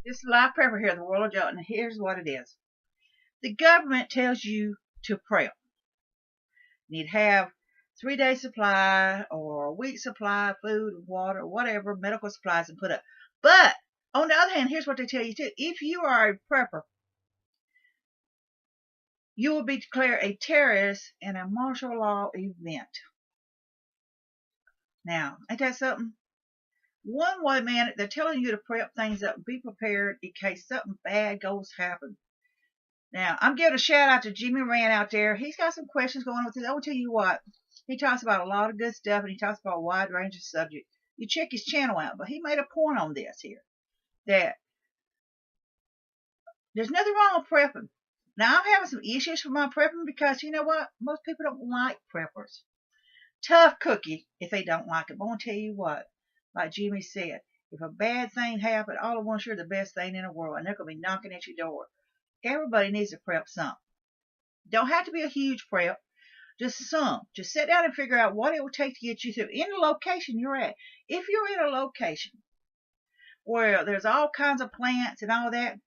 This is live prepper here, the world of Joe, and here's what it is. The government tells you to prep. You need to have 3 days supply or a week supply of food, water, whatever, medical supplies and put up. But on the other hand, here's what they tell you too. If you are a prepper, you will be declared a terrorist in a martial law event. Now, ain't that something? One way, man, they're telling you to prep things up and be prepared in case something bad goes happen. Now, I'm giving a shout out to Jimmy Rand out there. He's got some questions going on with this. I will tell you what, he talks about a lot of good stuff and he talks about a wide range of subjects. You check his channel out, but he made a point on this here that there's nothing wrong with prepping. Now, I'm having some issues with my prepping because you know what? Most people don't like preppers. Tough cookie if they don't like it. But I want to tell you what, like Jimmy said, if a bad thing happened, all at once you're the best thing in the world and they're going to be knocking at your door. Everybody needs to prep something. Don't have to be a huge prep, just some. Just sit down and figure out what it will take to get you through in the location you're at. If you're in a location where there's all kinds of plants and all that,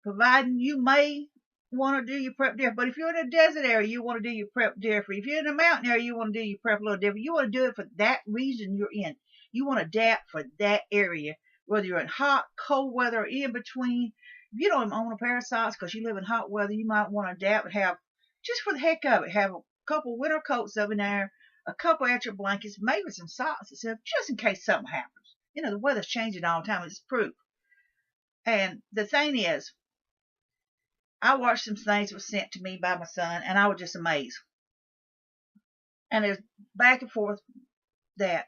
providing you may want to do your prep different. But if you're in a desert area, you want to do your prep different. If you're in a mountain area, you want to do your prep a little different. You want to do it for that region you're in. You want to adapt for that area, whether you're in hot, cold weather, or in between. If you don't own a pair of socks because you live in hot weather, you might want to adapt and have, just for the heck of it, have a couple winter coats over there, a couple extra blankets, maybe some socks and stuff, just in case something happens. You know, the weather's changing all the time. It's proof. And the thing is, I watched some things that were sent to me by my son, and I was just amazed. And there's back and forth that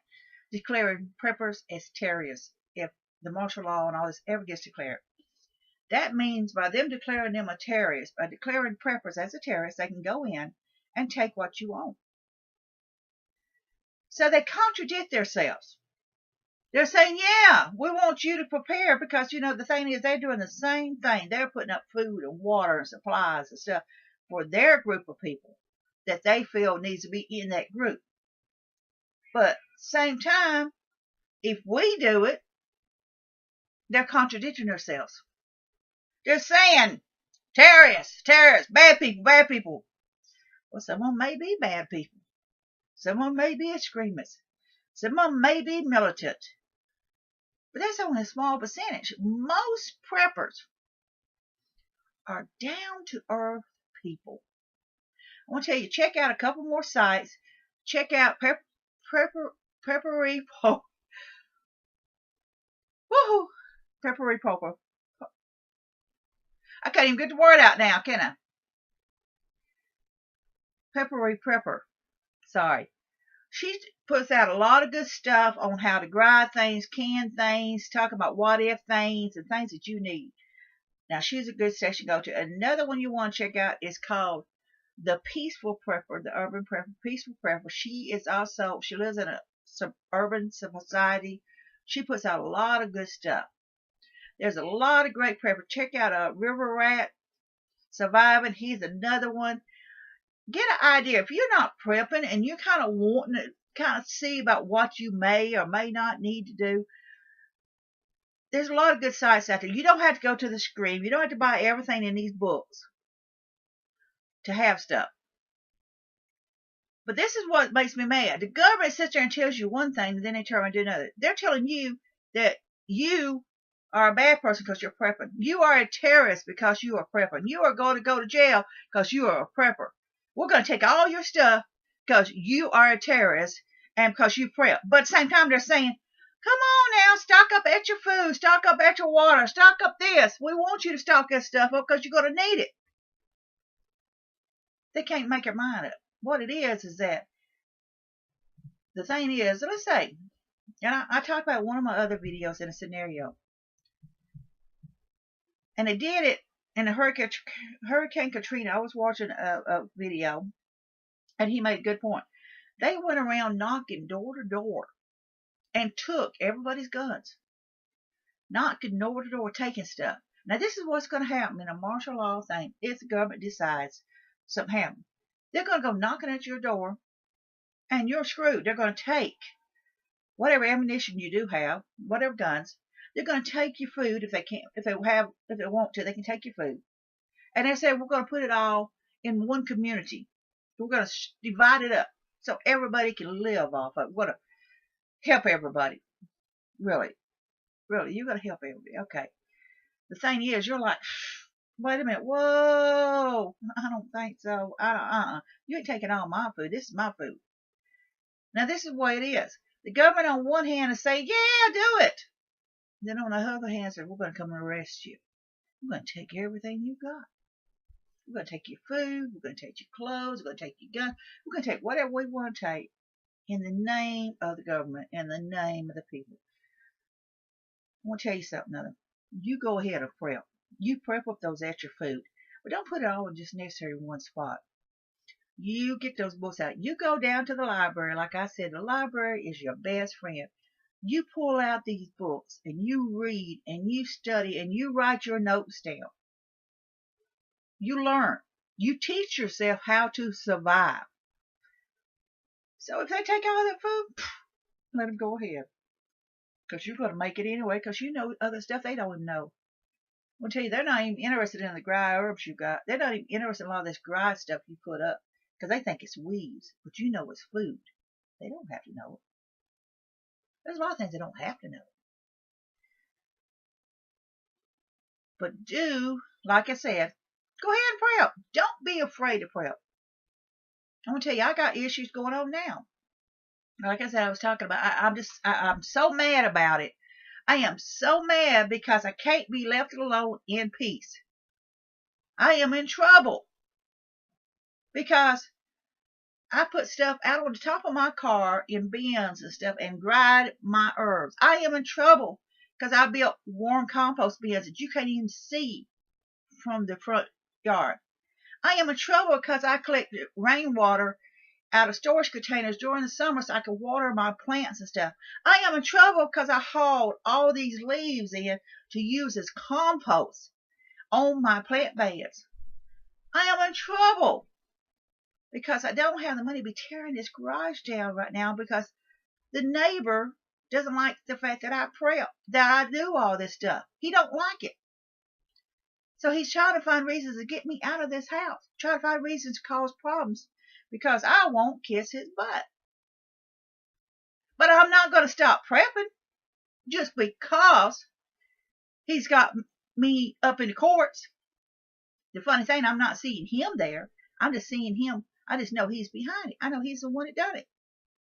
declaring preppers as terrorists if the martial law and all this ever gets declared. That means by them declaring them a terrorist, by declaring preppers as a terrorist, they can go in and take what you own. So they contradict themselves. They're saying, yeah, we want you to prepare because, you know, the thing is they're doing the same thing. They're putting up food and water and supplies and stuff for their group of people that they feel needs to be in that group. But same time, if we do it, they're contradicting themselves. They're saying, terrorists, bad people, bad people. Well, some of them may be bad people. Some of them may be extremists. Some of them may be militant. But that's only a small percentage. Most preppers are down-to-earth people. I want to tell you, check out a couple more sites. Check out Peppery Poker. Woohoo! Peppery Poker. I can't even get the word out now, can I? Peppery Prepper. Sorry. She puts out a lot of good stuff on how to grind things, can things, talk about what if things and things that you need. Now, she's a good station to go to. Another one you want to check out is called The Peaceful Prepper, the Urban Prepper, Peaceful Prepper. She lives in a suburban society. She puts out a lot of good stuff. There's a lot of great preppers. Check out River Rat Surviving. He's another one. Get an idea. If you're not prepping and you're kind of wanting to kind of see about what you may or may not need to do, there's a lot of good sites out there. You don't have to go to the screen. You don't have to buy everything in these books to have stuff. But this is what makes me mad. The government sits there and tells you one thing, and then they turn around and do another. They're telling you that you are a bad person because you're prepping. You are a terrorist because you are prepping. You are going to go to jail because you are a prepper. We're going to take all your stuff because you are a terrorist and because you prep. But at the same time, they're saying, come on now, stock up at your food, stock up at your water, stock up this. We want you to stock this stuff up because you're going to need it. They can't make their mind up. What it is that the thing is, let's say, and I talked about one of my other videos in a scenario, and they did it in the Hurricane Katrina. I was watching a video, and he made a good point. They went around knocking door to door and took everybody's guns. Knocking door to door, taking stuff. Now, this is what's going to happen in a martial law thing if the government decides something happens. They're going to go knocking at your door, and you're screwed. They're going to take whatever ammunition you do have, whatever guns. They're going to take your food if they can't, if they want to, they can take your food. And they said, we're going to put it all in one community. We're going to divide it up so everybody can live off of it. We're going to help everybody. Really, really, you're going to help everybody. Okay. The thing is, you're like, wait a minute, whoa, I don't think so. You ain't taking all my food. This is my food. Now, this is the way it is. The government on one hand is saying, yeah, do it. Then on the other hand, says, we're going to come and arrest you. We're going to take everything you got. We're going to take your food. We're going to take your clothes. We're going to take your gun. We're going to take whatever we want to take in the name of the government, in the name of the people. I want to tell you something, other. You go ahead and prep. You prep up those extra food. But don't put it all in just necessarily one spot. You get those books out. You go down to the library. Like I said, the library is your best friend. You pull out these books and you read and you study and you write your notes down. You learn. You teach yourself how to survive. So if they take all that food, let them go ahead. Because you're going to make it anyway, because you know other stuff they don't even know. I'll tell you, they're not even interested in the dry herbs you got. They're not even interested in a lot of this dry stuff you put up, because they think it's weeds. But you know it's food. They don't have to know it. There's a lot of things they don't have to know. But do, like I said, go ahead and prep. Don't be afraid to prep. I'm going to tell you, I got issues going on now. Like I said, I was talking about, I'm so mad about it. I am so mad because I can't be left alone in peace. I am in trouble because I put stuff out on the top of my car in bins and stuff and dried my herbs. I am in trouble because I built warm compost bins that you can't even see from the front yard. I am in trouble because I collected rainwater out of storage containers during the summer so I could water my plants and stuff. I am in trouble because I hauled all these leaves in to use as compost on my plant beds. I am in trouble because I don't have the money to be tearing this garage down right now because the neighbor doesn't like the fact that I prep, that I do all this stuff. He don't like it. So he's trying to find reasons to get me out of this house, trying to find reasons to cause problems because I won't kiss his butt. But I'm not going to stop prepping just because he's got me up in the courts. The funny thing, I'm not seeing him there. I'm just seeing him. I just know he's behind it. I know he's the one that done it.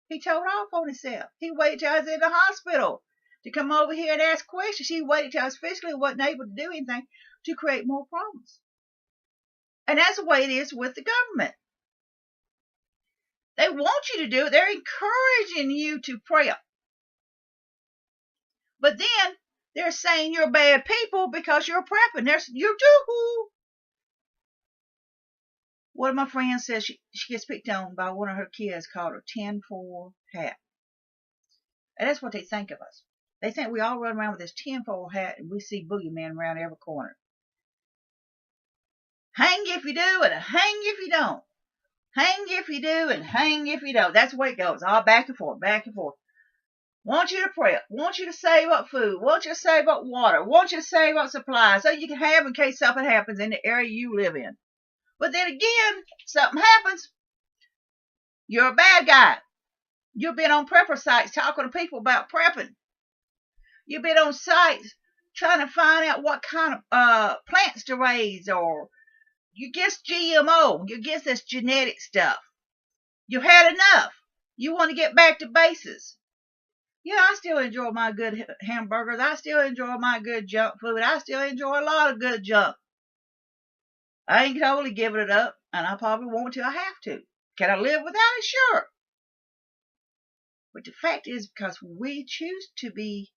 He told off on himself. He waited till I was in the hospital to come over here and ask questions. He waited till I was physically wasn't able to do anything to create more problems. And that's the way it is with the government. They want you to do it. They're encouraging you to prep. But then they're saying you're bad people because you're prepping. You're too. One of my friends says she gets picked on by one of her kids called her 10-4 hat. And that's what they think of us. They think we all run around with this 10-4 hat and we see boogeyman around every corner. Hang if you do and hang if you don't. Hang if you do and hang if you don't. That's the way it goes. All back and forth, back and forth. Want you to prep. Want you to save up food. Want you to save up water. Want you to save up supplies so you can have in case something happens in the area you live in. But then again, something happens. You're a bad guy. You've been on prepper sites talking to people about prepping. You've been on sites trying to find out what kind of plants to raise, or you guess GMO. You guess this genetic stuff. You've had enough. You want to get back to bases. Yeah, I still enjoy my good hamburgers. I still enjoy my good junk food. I still enjoy a lot of good junk. I ain't totally giving it up, and I probably won't till I have to. Can I live without it? Sure. But the fact is, because we choose to be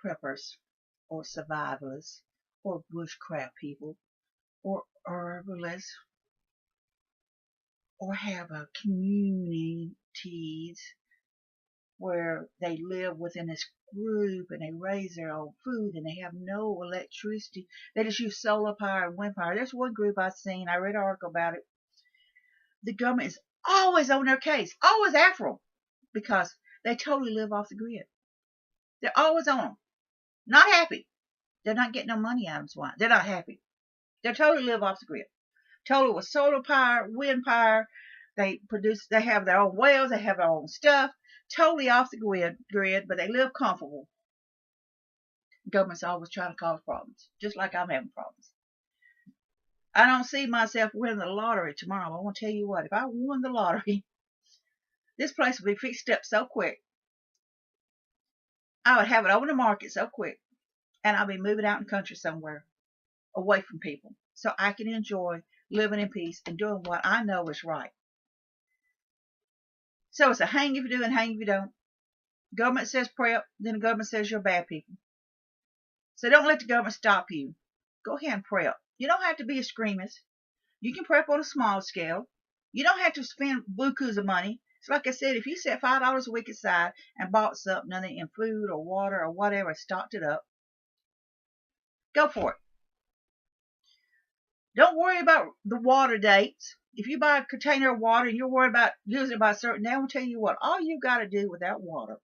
preppers or survivalists or bushcraft people or herbalists or have a communities where they live within this group and they raise their own food and they have no electricity. They just use solar power and wind power. There's one group I've seen. I read an article about it. The government is always on their case, always after them, because they totally live off the grid. They're always on them. Not happy. They're not getting no money out of them swine. They're not happy. They totally live off the grid. Totally with solar power, wind power. They have their own wells, they have their own stuff. Totally off the grid, but they live comfortable. Government's always trying to cause problems, just like I'm having problems. I don't see myself winning the lottery tomorrow. I want to tell you what, if I won the lottery, this place would be fixed up so quick. I would have it on the market so quick, and I'll be moving out in the country somewhere, away from people, so I can enjoy living in peace and doing what I know is right. So it's a hang if you do and hang if you don't. Government says prep, then the government says you're bad people. So don't let the government stop you. Go ahead and prep. You don't have to be a extremist. You can prep on a small scale. You don't have to spend bukus of money. So like I said, if you set $5 a week aside and bought something in food or water or whatever, stocked it up, go for it. Don't worry about the water dates. If you buy a container of water and you're worried about using it by a certain day, I'll tell you what, all you got to do with that water,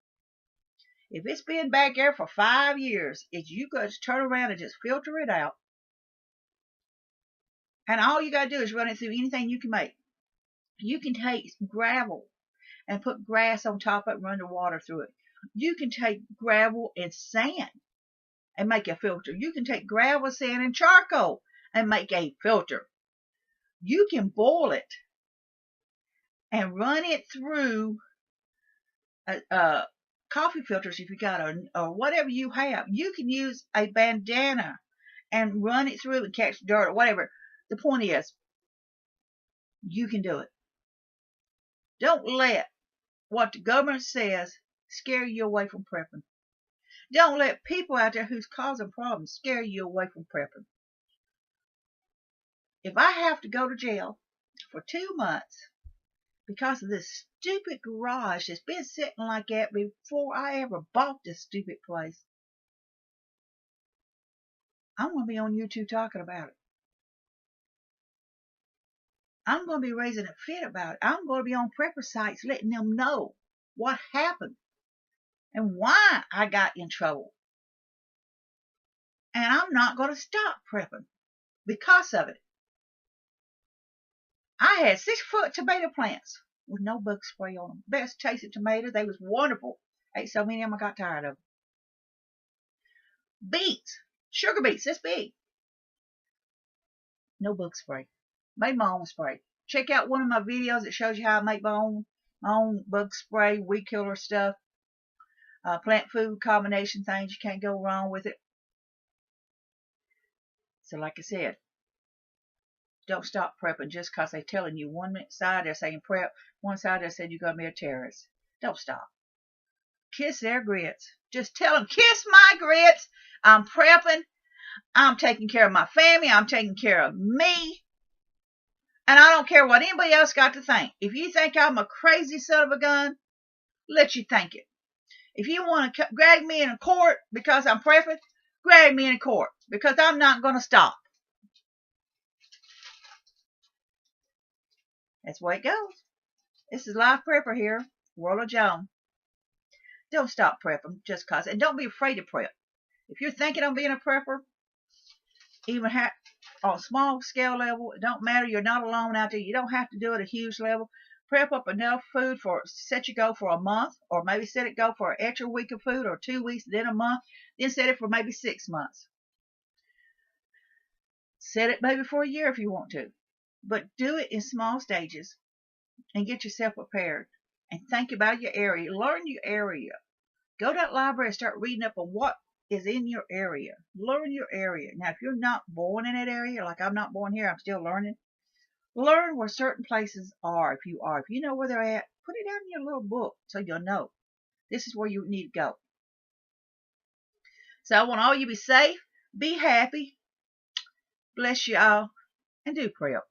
if it's been back there for 5 years, is you got to turn around and just filter it out. And all you got to do is run it through anything you can make. You can take gravel and put grass on top of it and run the water through it. You can take gravel and sand and make a filter. You can take gravel, sand, and charcoal and make a filter. You can boil it and run it through coffee filters if you got, or whatever you have. You can use a bandana and run it through and catch dirt or whatever. The point is, you can do it. Don't let what the government says scare you away from prepping. Don't let people out there who's causing problems scare you away from prepping. If I have to go to jail for 2 months because of this stupid garage that's been sitting like that before I ever bought this stupid place, I'm going to be on YouTube talking about it. I'm going to be raising a fit about it. I'm going to be on prepper sites letting them know what happened and why I got in trouble. And I'm not going to stop prepping because of it. I had 6-foot tomato plants with no bug spray on them. Best tasted tomatoes. They was wonderful. Ate so many of them I got tired of them. Beets. Sugar beets. This big. No bug spray. Made my own spray. Check out one of my videos that shows you how I make my own bug spray, weed killer stuff. Plant food combination things. You can't go wrong with it. So like I said, don't stop prepping just because they're telling you one side they're saying prep, one side they're saying you're going to be a terrorist. Don't stop. Kiss their grits. Just tell them, kiss my grits. I'm prepping. I'm taking care of my family. I'm taking care of me. And I don't care what anybody else got to think. If you think I'm a crazy son of a gun, let you think it. If you want to drag me in a court because I'm prepping, drag me in court because I'm not going to stop. That's the way it goes. This is Live Prepper here, World of Joan. Don't stop prepping just cause, and don't be afraid to prep. If you're thinking of being a prepper, even on a small scale level, it don't matter. You're not alone out there. You don't have to do it at a huge level. Prep up enough food set you go for a month, or maybe set it go for an extra week of food, or 2 weeks, then a month, then set it for maybe 6 months. Set it maybe for a year if you want to. But do it in small stages and get yourself prepared. And think about your area. Learn your area. Go to that library and start reading up on what is in your area. Learn your area. Now, if you're not born in that area, like I'm not born here, I'm still learning. Learn where certain places are if you are. If you know where they're at, put it down in your little book so you'll know. This is where you need to go. So I want all you to be safe, be happy, bless you all, and do prep.